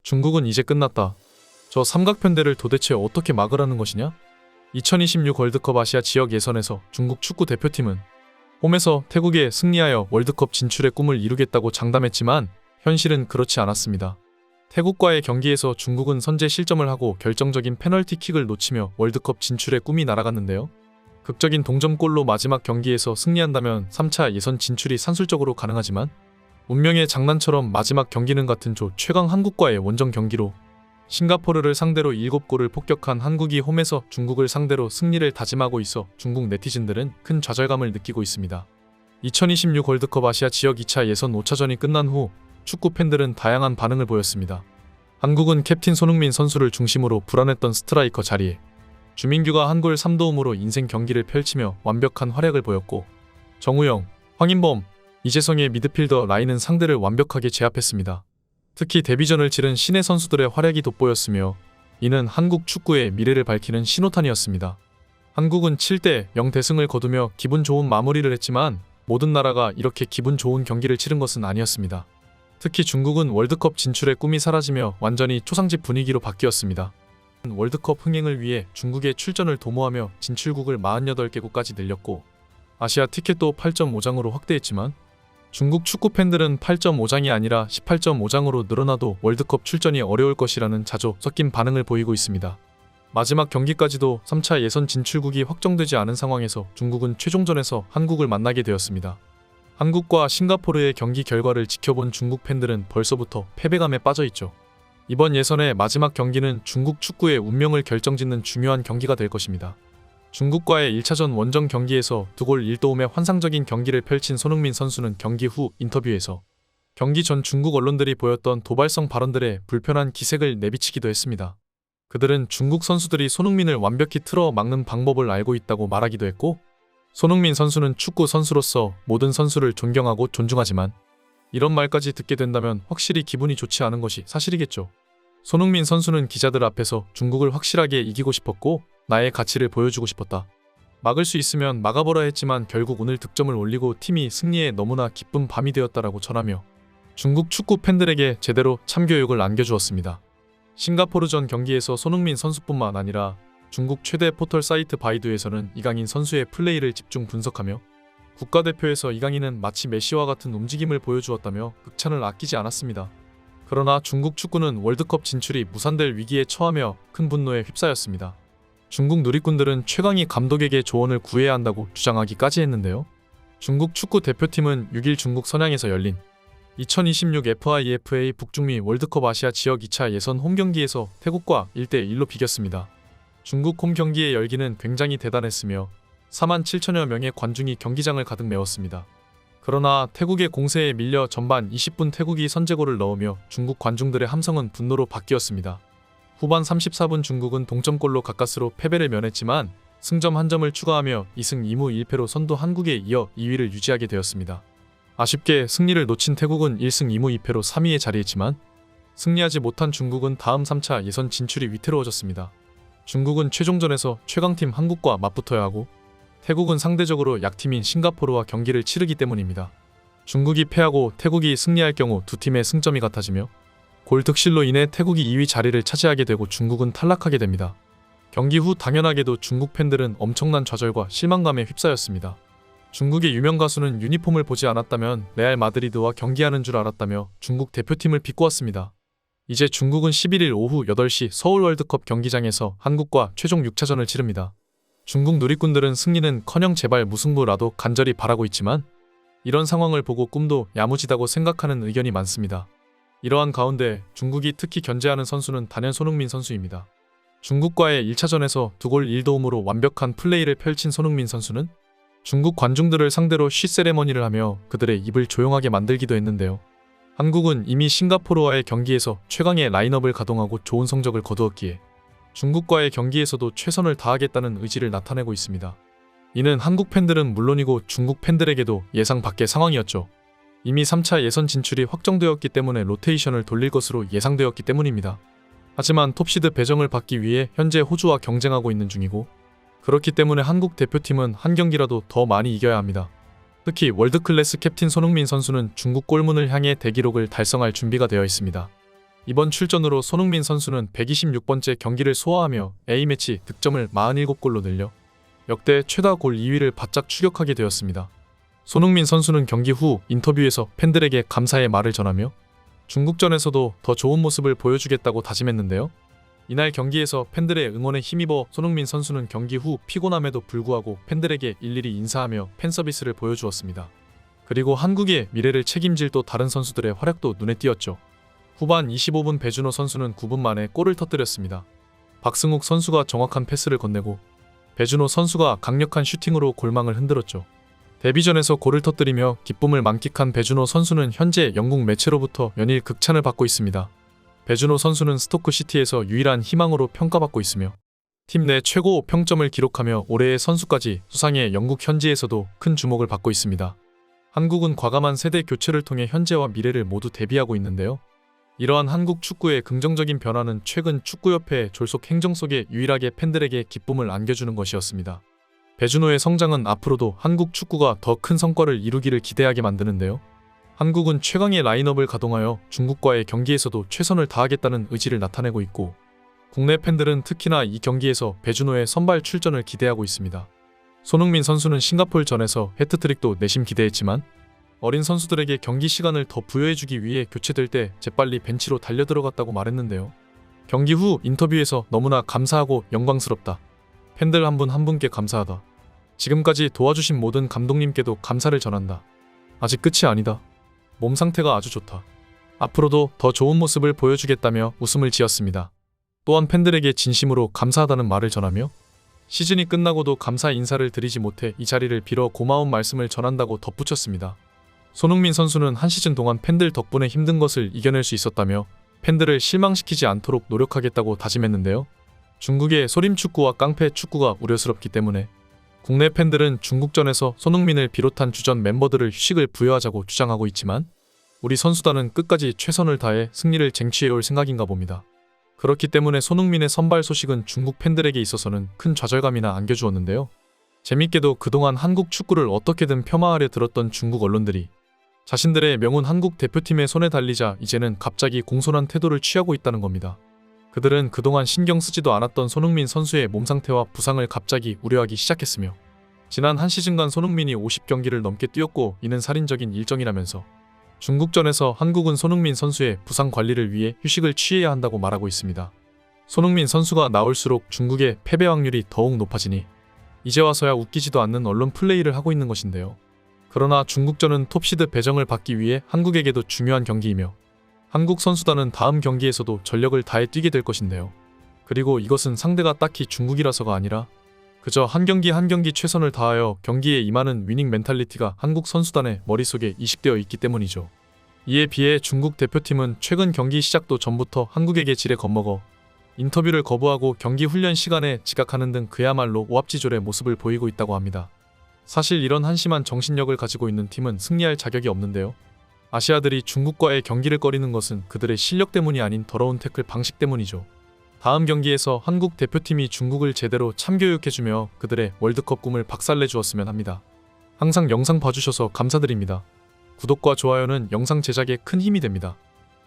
중국은 이제 끝났다. 저 삼각편대를 도대체 어떻게 막으라는 것이냐? 2026 월드컵 아시아 지역 예선에서 중국 축구 대표팀은 홈에서 태국에 승리하여 월드컵 진출의 꿈을 이루겠다고 장담했지만 현실은 그렇지 않았습니다. 태국과의 경기에서 중국은 선제 실점을 하고 결정적인 페널티킥을 놓치며 월드컵 진출의 꿈이 날아갔는데요. 극적인 동점골로 마지막 경기에서 승리한다면 3차 예선 진출이 산술적으로 가능하지만 운명의 장난처럼 마지막 경기는 같은 조 최강 한국과의 원정 경기로 싱가포르를 상대로 7골을 폭격한 한국이 홈에서 중국을 상대로 승리를 다짐하고 있어 중국 네티즌들은 큰 좌절감을 느끼고 있습니다. 2026 월드컵 아시아 지역 2차 예선 5차전이 끝난 후 축구 팬들은 다양한 반응을 보였습니다. 한국은 캡틴 손흥민 선수를 중심으로 불안했던 스트라이커 자리에 주민규가 한 골 3도움으로 인생 경기를 펼치며 완벽한 활약을 보였고 정우영, 황인범, 이재성의 미드필더 라인은 상대를 완벽하게 제압했습니다. 특히 데뷔전을 치른 신예 선수들의 활약이 돋보였으며 이는 한국 축구의 미래를 밝히는 신호탄이었습니다. 한국은 7대0 대승을 거두며 기분 좋은 마무리를 했지만 모든 나라가 이렇게 기분 좋은 경기를 치른 것은 아니었습니다. 특히 중국은 월드컵 진출의 꿈이 사라지며 완전히 초상집 분위기로 바뀌었습니다. 월드컵 흥행을 위해 중국의 출전을 도모하며 진출국을 48개국까지 늘렸고 아시아 티켓도 8.5장으로 확대했지만 중국 축구 팬들은 8.5장이 아니라 18.5장으로 늘어나도 월드컵 출전이 어려울 것이라는 자조 섞인 반응을 보이고 있습니다. 마지막 경기까지도 3차 예선 진출국이 확정되지 않은 상황에서 중국은 최종전에서 한국을 만나게 되었습니다. 한국과 싱가포르의 경기 결과를 지켜본 중국 팬들은 벌써부터 패배감에 빠져있죠. 이번 예선의 마지막 경기는 중국 축구의 운명을 결정짓는 중요한 경기가 될 것입니다. 중국과의 1차전 원정 경기에서 2골 1도움의 환상적인 경기를 펼친 손흥민 선수는 경기 후 인터뷰에서 경기 전 중국 언론들이 보였던 도발성 발언들에 불편한 기색을 내비치기도 했습니다. 그들은 중국 선수들이 손흥민을 완벽히 틀어 막는 방법을 알고 있다고 말하기도 했고 손흥민 선수는 축구 선수로서 모든 선수를 존경하고 존중하지만 이런 말까지 듣게 된다면 확실히 기분이 좋지 않은 것이 사실이겠죠. 손흥민 선수는 기자들 앞에서 중국을 확실하게 이기고 싶었고 나의 가치를 보여주고 싶었다. 막을 수 있으면 막아보라 했지만 결국 오늘 득점을 올리고 팀이 승리에 너무나 기쁜 밤이 되었다라고 전하며 중국 축구 팬들에게 제대로 참교육을 안겨주었습니다. 싱가포르전 경기에서 손흥민 선수뿐만 아니라 중국 최대 포털 사이트 바이두에서는 이강인 선수의 플레이를 집중 분석하며 국가대표에서 이강인은 마치 메시와 같은 움직임을 보여주었다며 극찬을 아끼지 않았습니다. 그러나 중국 축구는 월드컵 진출이 무산될 위기에 처하며 큰 분노에 휩싸였습니다. 중국 누리꾼들은 최강희 감독에게 조언을 구해야 한다고 주장하기까지 했는데요. 중국 축구 대표팀은 6일 중국 선양에서 열린 2026 FIFA 북중미 월드컵 아시아 지역 2차 예선 홈경기에서 태국과 1대1로 비겼습니다. 중국 홈경기의 열기는 굉장히 대단했으며 4만 7천여 명의 관중이 경기장을 가득 메웠습니다. 그러나 태국의 공세에 밀려 전반 20분 태국이 선제골을 넣으며 중국 관중들의 함성은 분노로 바뀌었습니다. 후반 34분 중국은 동점골로 가까스로 패배를 면했지만 승점 1점을 추가하며 2승 2무 1패로 선두 한국에 이어 2위를 유지하게 되었습니다. 아쉽게 승리를 놓친 태국은 1승 2무 2패로 3위에 자리했지만 승리하지 못한 중국은 다음 3차 예선 진출이 위태로워졌습니다. 중국은 최종전에서 최강팀 한국과 맞붙어야 하고 태국은 상대적으로 약팀인 싱가포르와 경기를 치르기 때문입니다. 중국이 패하고 태국이 승리할 경우 두 팀의 승점이 같아지며 골 득실로 인해 태국이 2위 자리를 차지하게 되고 중국은 탈락하게 됩니다. 경기 후 당연하게도 중국 팬들은 엄청난 좌절과 실망감에 휩싸였습니다. 중국의 유명 가수는 유니폼을 보지 않았다면 레알 마드리드와 경기하는 줄 알았다며 중국 대표팀을 비꼬았습니다. 이제 중국은 11일 오후 8시 서울 월드컵 경기장에서 한국과 최종 6차전을 치릅니다. 중국 누리꾼들은 승리는커녕 제발 무승부라도 간절히 바라고 있지만 이런 상황을 보고 꿈도 야무지다고 생각하는 의견이 많습니다. 이러한 가운데 중국이 특히 견제하는 선수는 단연 손흥민 선수입니다. 중국과의 1차전에서 2골 1도움으로 완벽한 플레이를 펼친 손흥민 선수는 중국 관중들을 상대로 쉬 세레머니를 하며 그들의 입을 조용하게 만들기도 했는데요. 한국은 이미 싱가포르와의 경기에서 최강의 라인업을 가동하고 좋은 성적을 거두었기에 중국과의 경기에서도 최선을 다하겠다는 의지를 나타내고 있습니다. 이는 한국 팬들은 물론이고 중국 팬들에게도 예상 밖의 상황이었죠. 이미 3차 예선 진출이 확정되었기 때문에 로테이션을 돌릴 것으로 예상되었기 때문입니다. 하지만 톱시드 배정을 받기 위해 현재 호주와 경쟁하고 있는 중이고 그렇기 때문에 한국 대표팀은 한 경기라도 더 많이 이겨야 합니다. 특히 월드클래스 캡틴 손흥민 선수는 중국 골문을 향해 대기록을 달성할 준비가 되어 있습니다. 이번 출전으로 손흥민 선수는 126번째 경기를 소화하며 A매치 득점을 47골로 늘려 역대 최다 골 2위를 바짝 추격하게 되었습니다. 손흥민 선수는 경기 후 인터뷰에서 팬들에게 감사의 말을 전하며 중국전에서도 더 좋은 모습을 보여주겠다고 다짐했는데요. 이날 경기에서 팬들의 응원에 힘입어 손흥민 선수는 경기 후 피곤함에도 불구하고 팬들에게 일일이 인사하며 팬서비스를 보여주었습니다. 그리고 한국의 미래를 책임질 또 다른 선수들의 활약도 눈에 띄었죠. 후반 25분 배준호 선수는 9분 만에 골을 터뜨렸습니다. 박승욱 선수가 정확한 패스를 건네고 배준호 선수가 강력한 슈팅으로 골망을 흔들었죠. 데뷔전에서 골을 터뜨리며 기쁨을 만끽한 배준호 선수는 현재 영국 매체로부터 연일 극찬을 받고 있습니다. 배준호 선수는 스토크시티에서 유일한 희망으로 평가받고 있으며 팀 내 최고 평점을 기록하며 올해의 선수까지 수상해 영국 현지에서도 큰 주목을 받고 있습니다. 한국은 과감한 세대 교체를 통해 현재와 미래를 모두 대비하고 있는데요. 이러한 한국 축구의 긍정적인 변화는 최근 축구협회의 졸속 행정 속에 유일하게 팬들에게 기쁨을 안겨주는 것이었습니다. 배준호의 성장은 앞으로도 한국 축구가 더 큰 성과를 이루기를 기대하게 만드는데요. 한국은 최강의 라인업을 가동하여 중국과의 경기에서도 최선을 다하겠다는 의지를 나타내고 있고 국내 팬들은 특히나 이 경기에서 배준호의 선발 출전을 기대하고 있습니다. 손흥민 선수는 싱가포르전에서 해트트릭도 내심 기대했지만 어린 선수들에게 경기 시간을 더 부여해주기 위해 교체될 때 재빨리 벤치로 달려들어갔다고 말했는데요. 경기 후 인터뷰에서 너무나 감사하고 영광스럽다. 팬들 한 분 한 분께 감사하다. 지금까지 도와주신 모든 감독님께도 감사를 전한다. 아직 끝이 아니다. 몸 상태가 아주 좋다. 앞으로도 더 좋은 모습을 보여주겠다며 웃음을 지었습니다. 또한 팬들에게 진심으로 감사하다는 말을 전하며 시즌이 끝나고도 감사 인사를 드리지 못해 이 자리를 빌어 고마운 말씀을 전한다고 덧붙였습니다. 손흥민 선수는 한 시즌 동안 팬들 덕분에 힘든 것을 이겨낼 수 있었다며 팬들을 실망시키지 않도록 노력하겠다고 다짐했는데요. 중국의 소림축구와 깡패 축구가 우려스럽기 때문에 국내 팬들은 중국전에서 손흥민을 비롯한 주전 멤버들을 휴식을 부여하자고 주장하고 있지만 우리 선수단은 끝까지 최선을 다해 승리를 쟁취해올 생각인가 봅니다. 그렇기 때문에 손흥민의 선발 소식은 중국 팬들에게 있어서는 큰 좌절감이나 안겨주었는데요. 재밌게도 그동안 한국 축구를 어떻게든 폄하하려 들었던 중국 언론들이 자신들의 명운 한국 대표팀의 손에 달리자 이제는 갑자기 공손한 태도를 취하고 있다는 겁니다. 그들은 그동안 신경 쓰지도 않았던 손흥민 선수의 몸 상태와 부상을 갑자기 우려하기 시작했으며 지난 한 시즌간 손흥민이 50경기를 넘게 뛰었고 이는 살인적인 일정이라면서 중국전에서 한국은 손흥민 선수의 부상 관리를 위해 휴식을 취해야 한다고 말하고 있습니다. 손흥민 선수가 나올수록 중국의 패배 확률이 더욱 높아지니 이제 와서야 웃기지도 않는 언론 플레이를 하고 있는 것인데요. 그러나 중국전은 톱시드 배정을 받기 위해 한국에게도 중요한 경기이며 한국 선수단은 다음 경기에서도 전력을 다해 뛰게 될 것인데요. 그리고 이것은 상대가 딱히 중국이라서가 아니라 그저 한 경기 한 경기 최선을 다하여 경기에 임하는 위닝 멘탈리티가 한국 선수단의 머릿속에 이식되어 있기 때문이죠. 이에 비해 중국 대표팀은 최근 경기 시작도 전부터 한국에게 지레 겁먹어 인터뷰를 거부하고 경기 훈련 시간에 지각하는 등 그야말로 오합지졸의 모습을 보이고 있다고 합니다. 사실 이런 한심한 정신력을 가지고 있는 팀은 승리할 자격이 없는데요. 아시아들이 중국과의 경기를 꺼리는 것은 그들의 실력 때문이 아닌 더러운 태클 방식 때문이죠. 다음 경기에서 한국 대표팀이 중국을 제대로 참교육해주며 그들의 월드컵 꿈을 박살내주었으면 합니다. 항상 영상 봐주셔서 감사드립니다. 구독과 좋아요는 영상 제작에 큰 힘이 됩니다.